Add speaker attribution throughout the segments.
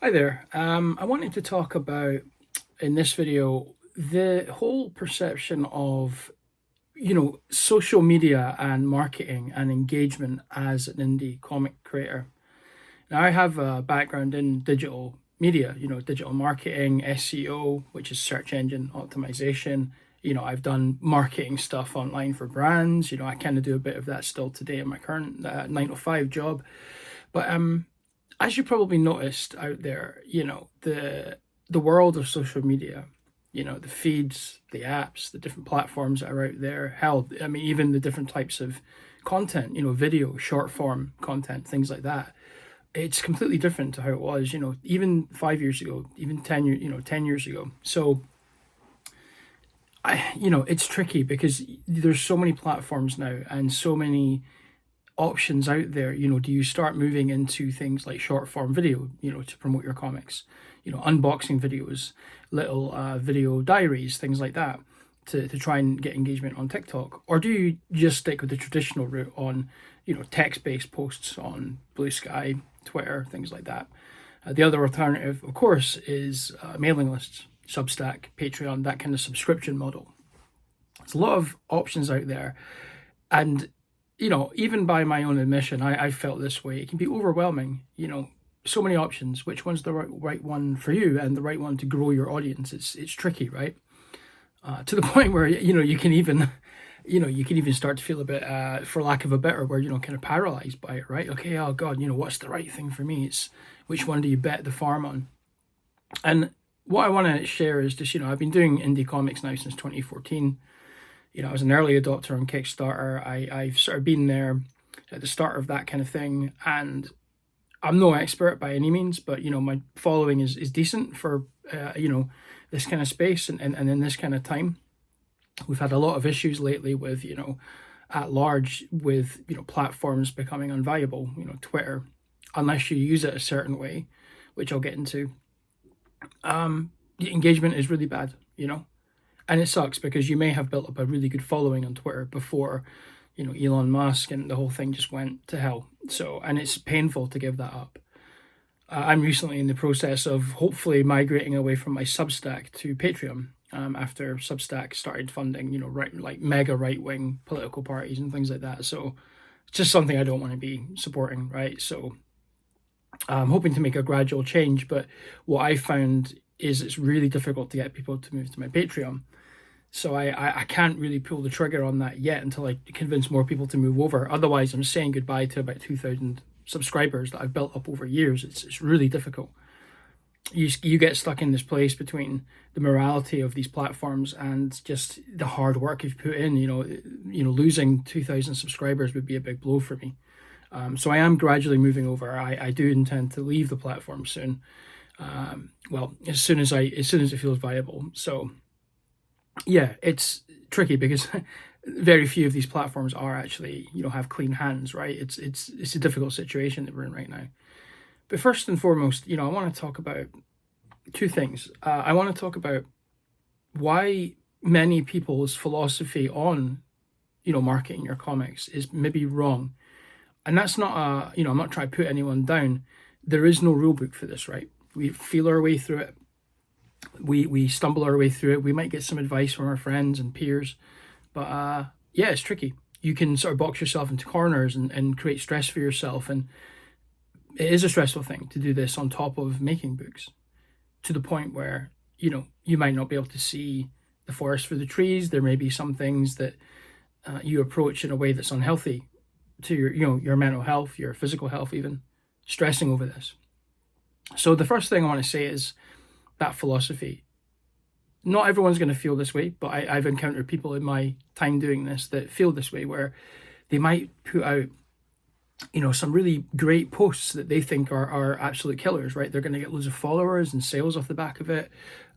Speaker 1: Hi there. I wanted to talk about in this video the whole perception of social media and marketing and engagement as an indie comic creator. Now, I have a background in digital media, digital marketing, SEO, which is search engine optimization. I've done marketing stuff online for brands. I kind of do a bit of that still today in my current 9 to 5 job. But as you probably noticed out there, the world of social media, the feeds, the apps, the different platforms that are out there. Hell, I mean, even the different types of content, video, short form content, things like that. It's completely different to how it was, even 5 years ago, even 10 years, 10 years ago. So it's tricky because there's so many platforms now and so many options out there. Do you start moving into things like short form video, to promote your comics, unboxing videos, little video diaries, things like that, to try and get engagement on TikTok? Or do you just stick with the traditional route on, text based posts on Blue Sky, Twitter, things like that? The other alternative, of course, is mailing lists, Substack, Patreon, that kind of subscription model. There's a lot of options out there. And even by my own admission, I felt this way. It can be overwhelming. So many options. Which one's the right one for you and the right one to grow your audience? It's tricky, right? To the point where you can even start to feel a bit, for lack of a better word, kind of paralyzed by it, right? Okay, oh God, what's the right thing for me? It's which one do you bet the farm on? And what I want to share is just I've been doing indie comics now since 2014. I was an early adopter on Kickstarter. I've sort of been there at the start of that kind of thing, and I'm no expert by any means, but my following is decent for this kind of space and in this kind of time. We've had a lot of issues lately with at large with platforms becoming unviable. Twitter, unless you use it a certain way, which I'll get into, the engagement is really bad. And it sucks because you may have built up a really good following on Twitter before, Elon Musk and the whole thing just went to hell. So, and it's painful to give that up. I'm recently in the process of hopefully migrating away from my Substack to Patreon, after Substack started funding, like mega right wing political parties and things like that. So, it's just something I don't want to be supporting, right? So, I'm hoping to make a gradual change. But what I found is it's really difficult to get people to move to my Patreon. So I can't really pull the trigger on that yet until I convince more people to move over. Otherwise, I'm saying goodbye to about 2,000 subscribers that I've built up over years. It's really difficult. You get stuck in this place between the morality of these platforms and just the hard work you've put in. Losing 2,000 subscribers would be a big blow for me. So I am gradually moving over. I do intend to leave the platform soon. Well, as soon as it feels viable. So yeah, it's tricky because very few of these platforms are actually have clean hands, right? It's a difficult situation that we're in right now. But first and foremost, I want to talk about two things. I want to talk about why many people's philosophy on marketing your comics is maybe wrong, and that's not I'm not trying to put anyone down. There is no rule book for this, right? We feel our way through it. We stumble our way through it. We might get some advice from our friends and peers, but yeah, it's tricky. You can sort of box yourself into corners and create stress for yourself, and it is a stressful thing to do this on top of making books, to the point where you might not be able to see the forest for the trees. There may be some things that you approach in a way that's unhealthy to your mental health, your physical health, even stressing over this. So the first thing I want to say is that philosophy. Not everyone's going to feel this way, but I've encountered people in my time doing this that feel this way, where they might put out, some really great posts that they think are absolute killers, right? They're going to get loads of followers and sales off the back of it.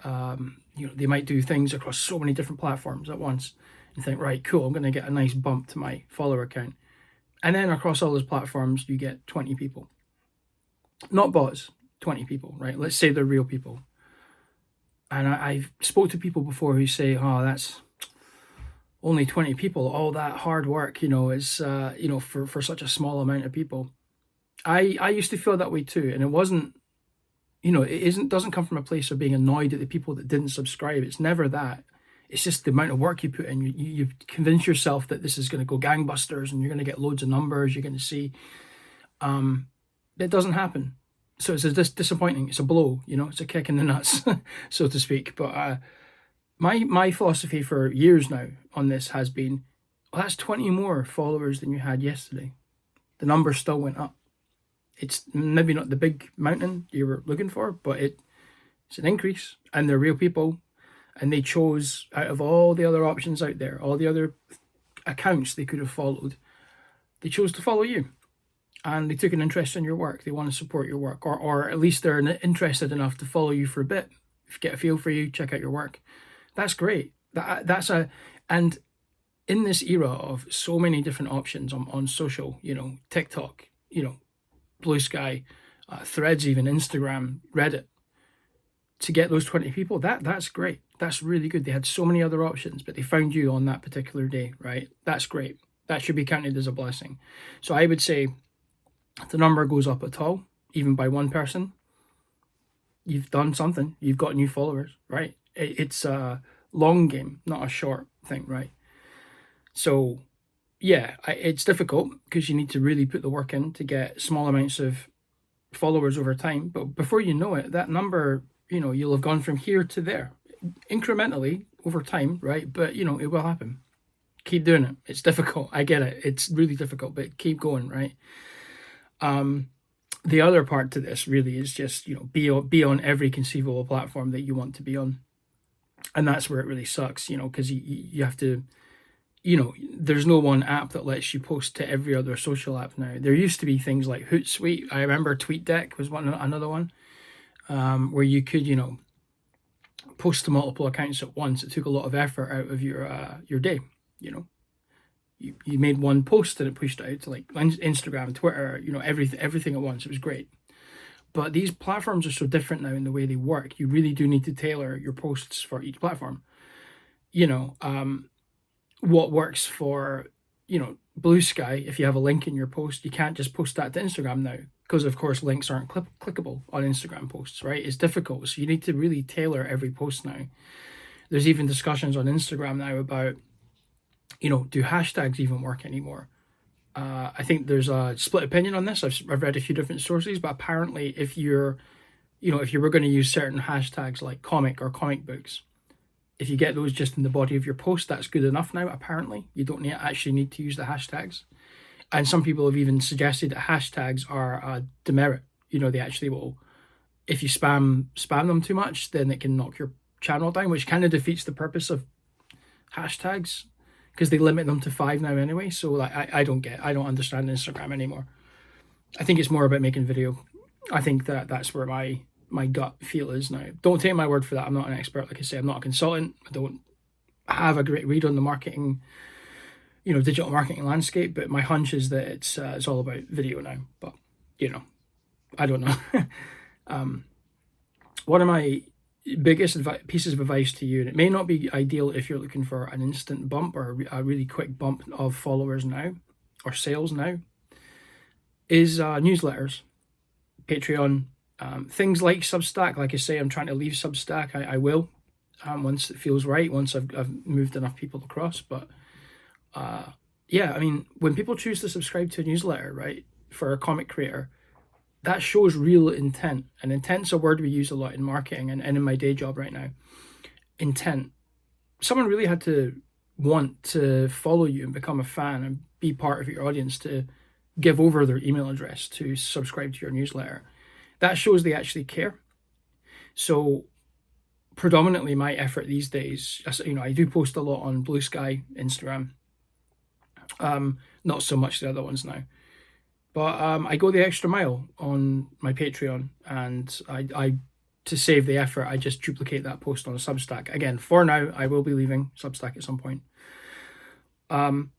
Speaker 1: They might do things across so many different platforms at once and think, right, cool, I'm going to get a nice bump to my follower count. And then across all those platforms, you get 20 people, not bots, 20 people, right? Let's say they're real people. And I've spoke to people before who say, "Oh, that's only 20 people. All that hard work, is for such a small amount of people." I used to feel that way too, and it wasn't doesn't come from a place of being annoyed at the people that didn't subscribe. It's never that. It's just the amount of work you put in. You convince yourself that this is going to go gangbusters and you're going to get loads of numbers. You're going to see. It doesn't happen. So it's disappointing. It's a blow. It's a kick in the nuts, so to speak. But my philosophy for years now on this has been, well, that's 20 more followers than you had yesterday. The number still went up. It's maybe not the big mountain you were looking for, but it's an increase, and they're real people, and they chose out of all the other options out there, all the other accounts they could have followed, they chose to follow you, and they took an interest in your work. They want to support your work, or at least they're interested enough to follow you for a bit, get a feel for you, check out your work. That's great. And in this era of so many different options on social, TikTok, Blue Sky, Threads, even Instagram, Reddit, to get those 20 people, that's great. That's really good. They had so many other options, but they found you on that particular day, right? That's great. That should be counted as a blessing. So I would say if the number goes up at all, even by one person, you've done something. You've got new followers, right? It's a long game, not a short thing, right? So yeah, it's difficult because you need to really put the work in to get small amounts of followers over time. But before you know it, that number, you'll have gone from here to there incrementally over time, right? But, it will happen. Keep doing it. It's difficult. I get it. It's really difficult, but keep going, right? The other part to this really is just, be on every conceivable platform that you want to be on. And that's where it really sucks, because you have to, there's no one app that lets you post to every other social app now. There used to be things like Hootsuite. I remember TweetDeck was another one, where you could, post to multiple accounts at once. It took a lot of effort out of your day. You made one post and it pushed it out to like Instagram, Twitter, everything at once. It was great. But these platforms are so different now in the way they work. You really do need to tailor your posts for each platform. What works for, Blue Sky, if you have a link in your post, you can't just post that to Instagram now, because of course links aren't clickable on Instagram posts, right? It's difficult. So you need to really tailor every post now. There's even discussions on Instagram now about, do hashtags even work anymore? I think there's a split opinion on this. I've read a few different sources, but apparently if you were going to use certain hashtags like comic or comic books, if you get those just in the body of your post, that's good enough now, apparently. You don't actually need to use the hashtags. And some people have even suggested that hashtags are a demerit. They actually will, if you spam them too much, then it can knock your channel down, which kind of defeats the purpose of hashtags, because they limit them to 5 now anyway. So I don't understand Instagram anymore. I think it's more about making video. I think that's where my gut feel is now. Don't take my word for that. I'm not an expert. Like I say, I'm not a consultant. I don't have a great read on the marketing, digital marketing landscape, but my hunch is that it's all about video now. But, I don't know. One of my biggest pieces of advice to you, and it may not be ideal if you're looking for an instant bump or a really quick bump of followers now or sales now, is newsletters, Patreon, things like Substack. Like I say, I'm trying to leave Substack. I will, once it feels right, once I've moved enough people across. But yeah, I mean, when people choose to subscribe to a newsletter, right, for a comic creator, that shows real intent. And intent's a word we use a lot in marketing and in my day job right now. Intent. Someone really had to want to follow you and become a fan and be part of your audience to give over their email address to subscribe to your newsletter. That shows they actually care. So predominantly my effort these days, I do post a lot on Blue Sky, Instagram. Not so much the other ones now. But I go the extra mile on my Patreon, and I to save the effort, I just duplicate that post on Substack. Again, for now, I will be leaving Substack at some point. And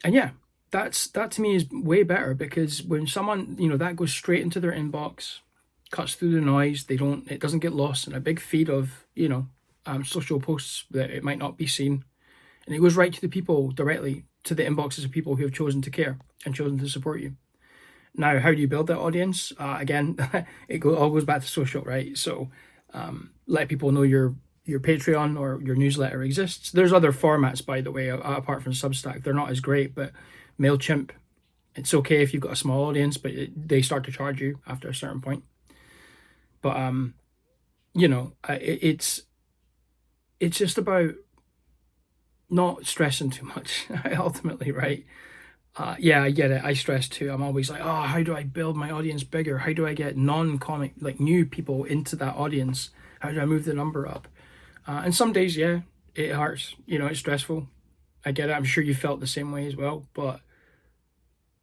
Speaker 1: yeah, that to me is way better, because when someone, that goes straight into their inbox, cuts through the noise, it doesn't get lost in a big feed of, social posts that it might not be seen. And it goes right to the people directly, to the inboxes of people who have chosen to care and chosen to support you. Now, how do you build that audience? Again, all goes back to social, right? So let people know your Patreon or your newsletter exists. There's other formats, by the way, apart from Substack. They're not as great, but MailChimp, it's okay if you've got a small audience, but they start to charge you after a certain point. But it's just about not stressing too much, ultimately, right? Yeah, I get it. I stress too. I'm always like, oh, how do I build my audience bigger? How do I get non-comic, like new people into that audience? How do I move the number up? And some days, yeah, it hurts. It's stressful. I get it. I'm sure you felt the same way as well. But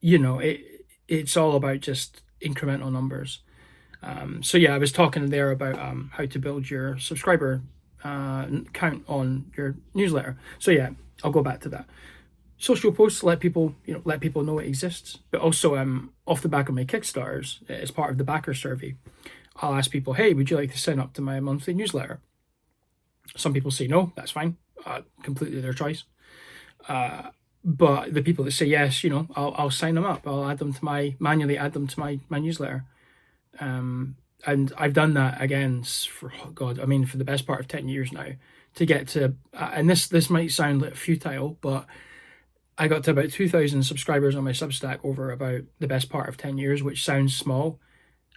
Speaker 1: it's all about just incremental numbers. So yeah, I was talking there about how to build your subscriber count on your newsletter. So yeah, I'll go back to that. Social posts let people know it exists, but also off the back of my Kickstarters, as part of the backer survey, I'll ask people, hey, would you like to sign up to my monthly newsletter? Some people say no, that's fine, completely their choice. But the people that say yes, I'll sign them up. I'll manually add them to my newsletter. And I've done that again for the best part of 10 years now to get to, and this might sound like futile, but I got to about 2,000 subscribers on my Substack over about the best part of 10 years, which sounds small.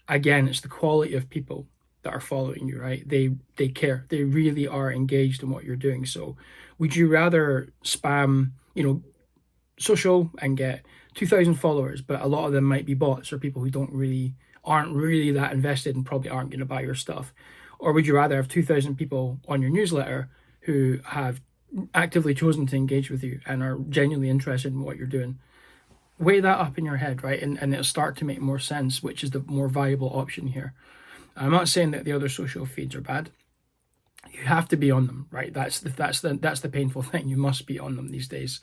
Speaker 1: Again, it's the quality of people that are following you, right? They care. They really are engaged in what you're doing. So would you rather spam, social and get 2,000 followers, but a lot of them might be bots or people who aren't really that invested and probably aren't going to buy your stuff? Or would you rather have 2,000 people on your newsletter who have actively chosen to engage with you and are genuinely interested in what you're doing? Weigh that up in your head, right? And it'll start to make more sense, which is the more viable option here. I'm not saying that the other social feeds are bad. You have to be on them, right? That's the painful thing. You must be on them these days.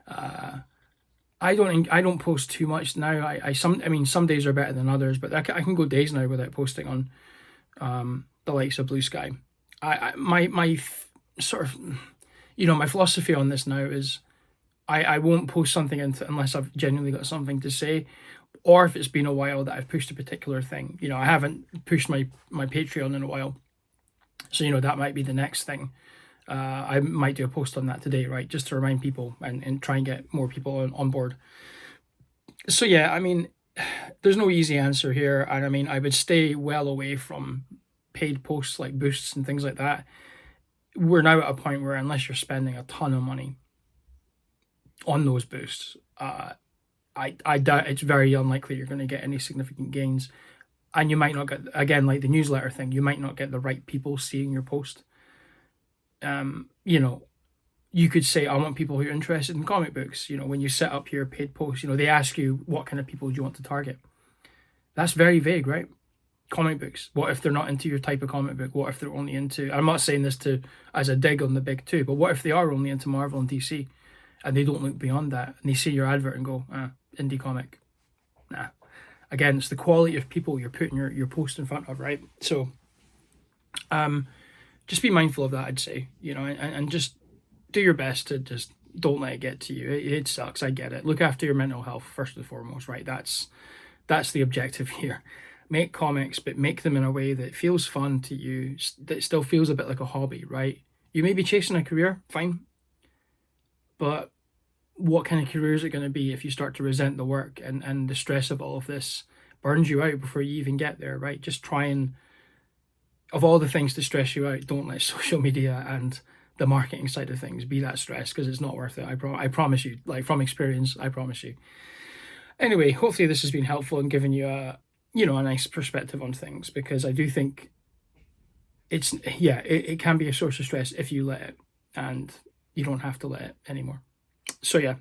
Speaker 1: I don't post too much now. Some days are better than others, but I can go days now without posting on the likes of Blue Sky. My philosophy on this now is I won't post something unless I've genuinely got something to say, or if it's been a while that I've pushed a particular thing. I haven't pushed my Patreon in a while, so that might be the next thing. I might do a post on that today, right, just to remind people and try and get more people on board. So yeah, there's no easy answer here, and I would stay well away from paid posts like boosts and things like that. We're now at a point where unless you're spending a ton of money on those boosts, I doubt, it's very unlikely you're going to get any significant gains. And you might not get, again, like the newsletter thing, you might not get the right people seeing your post. You could say, I want people who are interested in comic books. When you set up your paid post, they ask you, what kind of people do you want to target? That's very vague, right? Comic books. What if they're not into your type of comic book? What if they're only into, I'm not saying this as a dig on the big two, but what if they are only into Marvel and DC and they don't look beyond that and they see your advert and go, indie comic? Nah. Again, it's the quality of people you're putting your post in front of, right? So just be mindful of that, I'd say, and just do your best to just don't let it get to you. It sucks, I get it. Look after your mental health first and foremost, right? That's the objective here. Make comics, but make them in a way that feels fun to you, that still feels a bit like a hobby, right? You may be chasing a career, fine, but what kind of career is it going to be if you start to resent the work and the stress of all of this burns you out before you even get there, right? Just try and, of all the things to stress you out, don't let social media and the marketing side of things be that stress, because it's not worth it. I promise you, like from experience, I promise you. Anyway, hopefully this has been helpful and given you a nice perspective on things, because I do think it can be a source of stress if you let it, and you don't have to let it anymore. So yeah,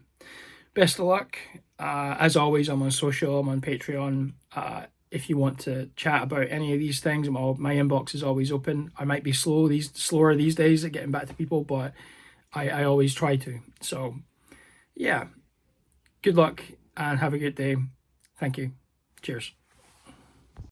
Speaker 1: best of luck. As always, I'm on social, I'm on Patreon. If you want to chat about any of these things, my inbox is always open. I might be slower these days at getting back to people, but I always try to. So yeah, good luck and have a good day. Thank you. Cheers.